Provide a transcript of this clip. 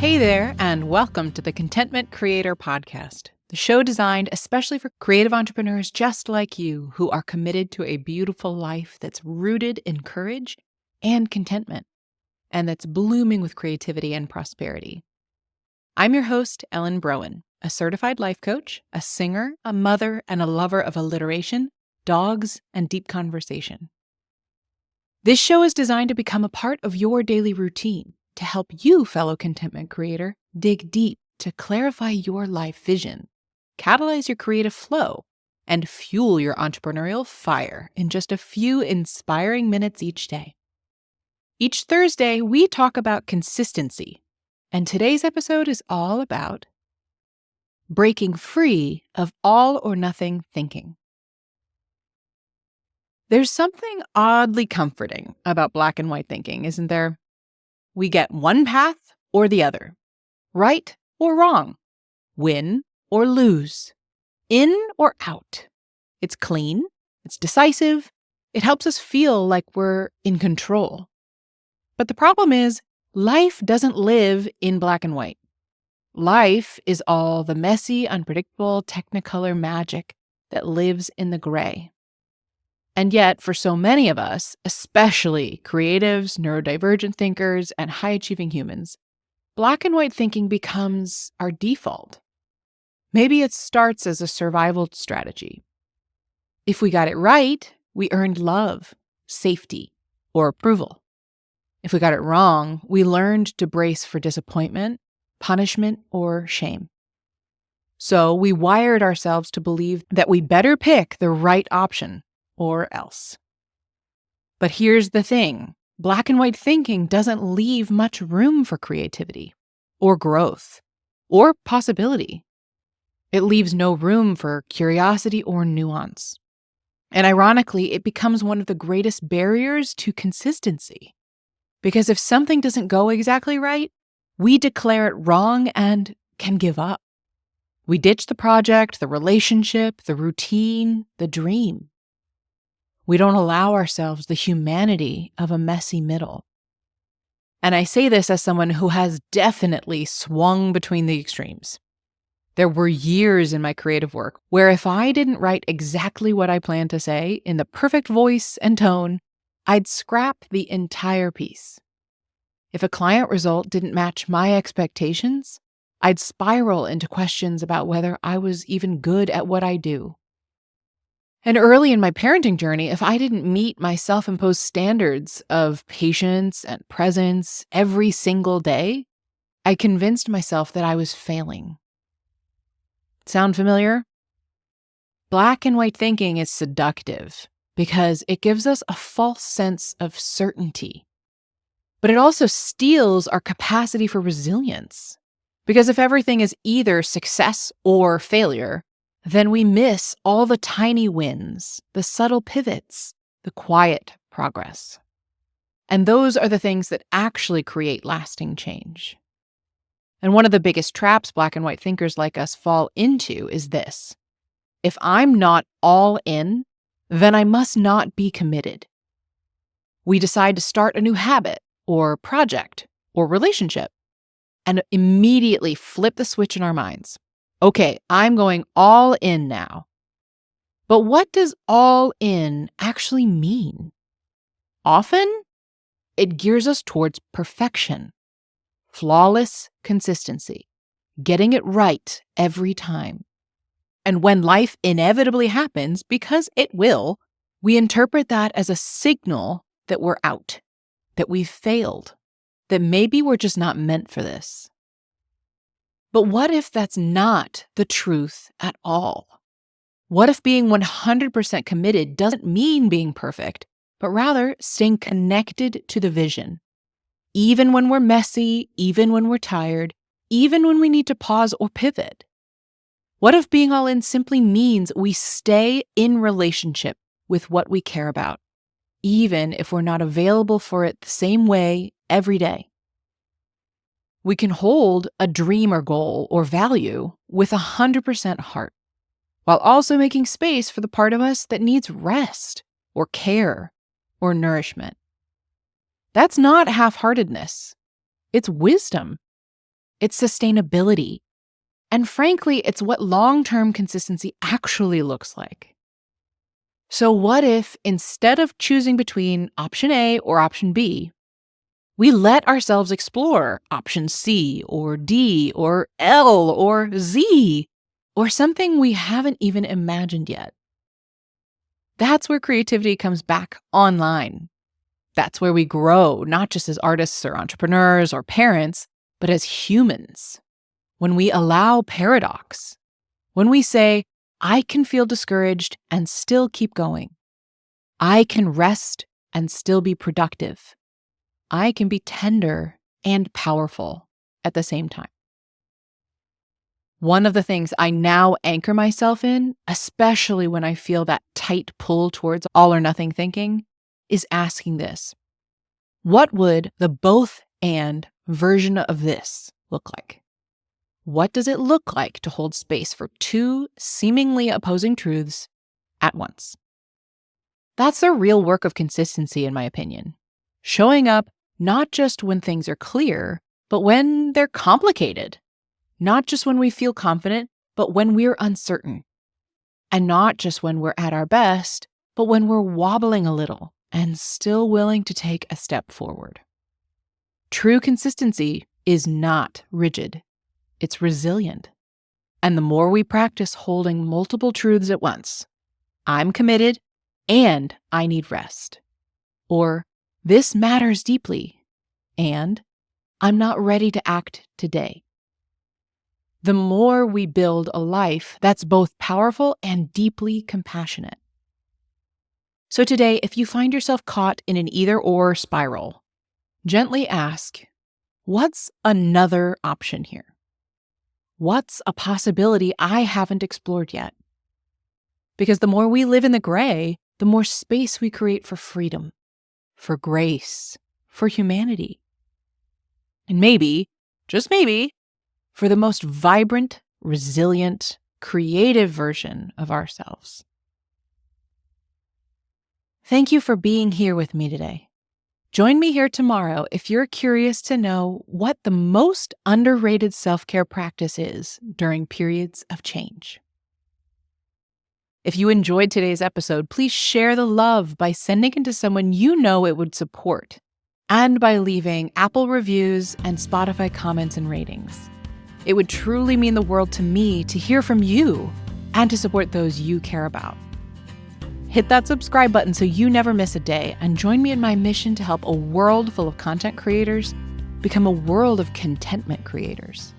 Hey there, and welcome to the Contentment Creator Podcast, the show designed especially for creative entrepreneurs just like you who are committed to a beautiful life that's rooted in courage and contentment, and that's blooming with creativity and prosperity. I'm your host, Ellen Broen, a certified life coach, a singer, a mother, and a lover of alliteration, dogs, and deep conversation. This show is designed to become a part of your daily routine, to help you, fellow contentment creator, dig deep to clarify your life vision, catalyze your creative flow, and fuel your entrepreneurial fire in just a few inspiring minutes each day. Each Thursday, we talk about consistency, and today's episode is all about breaking free of all or nothing thinking. There's something oddly comforting about black and white thinking, isn't there? We get one path or the other, right or wrong, win or lose, in or out. It's clean, it's decisive, it helps us feel like we're in control. But the problem is, life doesn't live in black and white. Life is all the messy, unpredictable Technicolor magic that lives in the gray. And yet, for so many of us, especially creatives, neurodivergent thinkers, and high-achieving humans, black and white thinking becomes our default. Maybe it starts as a survival strategy. If we got it right, we earned love, safety, or approval. If we got it wrong, we learned to brace for disappointment, punishment, or shame. So we wired ourselves to believe that we better pick the right option, or else. But here's the thing. Black and white thinking doesn't leave much room for creativity, or growth, or possibility. It leaves no room for curiosity or nuance. And ironically, it becomes one of the greatest barriers to consistency. Because if something doesn't go exactly right, we declare it wrong and can give up. We ditch the project, the relationship, the routine, the dream. We don't allow ourselves the humanity of a messy middle. And I say this as someone who has definitely swung between the extremes. There were years in my creative work where if I didn't write exactly what I planned to say in the perfect voice and tone, I'd scrap the entire piece. If a client result didn't match my expectations, I'd spiral into questions about whether I was even good at what I do. And early in my parenting journey, if I didn't meet my self-imposed standards of patience and presence every single day, I convinced myself that I was failing. Sound familiar? Black and white thinking is seductive because it gives us a false sense of certainty. But it also steals our capacity for resilience. Because if everything is either success or failure, then we miss all the tiny wins, the subtle pivots, the quiet progress. And those are the things that actually create lasting change. And one of the biggest traps black and white thinkers like us fall into is this. If I'm not all in, then I must not be committed. We decide to start a new habit or project or relationship and immediately flip the switch in our minds. Okay, I'm going all in now. But what does all in actually mean? Often, it gears us towards perfection, flawless consistency, getting it right every time. And when life inevitably happens, because it will, we interpret that as a signal that we're out, that we've failed, that maybe we're just not meant for this. But what if that's not the truth at all? What if being 100% committed doesn't mean being perfect, but rather staying connected to the vision? Even when we're messy, even when we're tired, even when we need to pause or pivot. What if being all in simply means we stay in relationship with what we care about, even if we're not available for it the same way every day? We can hold a dream or goal or value with 100% heart, while also making space for the part of us that needs rest or care or nourishment. That's not half-heartedness. It's wisdom. it's sustainability. And frankly, it's what long-term consistency actually looks like. So what if instead of choosing between option A or option B, we let ourselves explore option C or D or L or Z or something we haven't even imagined yet? That's where creativity comes back online. That's where we grow, not just as artists or entrepreneurs or parents, but as humans. When we allow paradox, when we say, I can feel discouraged and still keep going. I can rest and still be productive. I can be tender and powerful at the same time. One of the things I now anchor myself in, especially when I feel that tight pull towards all or nothing thinking, is asking this. What would the both and version of this look like? What does it look like to hold space for two seemingly opposing truths at once? That's the real work of consistency, in my opinion. Showing up not just when things are clear, but when they're complicated. Not just when we feel confident, but when we're uncertain. And not just when we're at our best, but when we're wobbling a little and still willing to take a step forward. True consistency is not rigid. It's resilient. And the more we practice holding multiple truths at once, I'm committed and I need rest. Or this matters deeply and I'm not ready to act today. The more we build a life that's both powerful and deeply compassionate. So today, if you find yourself caught in an either-or spiral, gently ask, what's another option here? What's a possibility I haven't explored yet? Because the more we live in the gray, the more space we create for freedom, for grace, for humanity. And maybe, just maybe, for the most vibrant, resilient, creative version of ourselves. Thank you for being here with me today. Join me here tomorrow if you're curious to know what the most underrated self-care practice is during periods of change. If you enjoyed today's episode, please share the love by sending it to someone you know it would support, and by leaving Apple reviews and Spotify comments and ratings. It would truly mean the world to me to hear from you and to support those you care about. Hit that subscribe button so you never miss a day, and join me in my mission to help a world full of content creators become a world of contentment creators.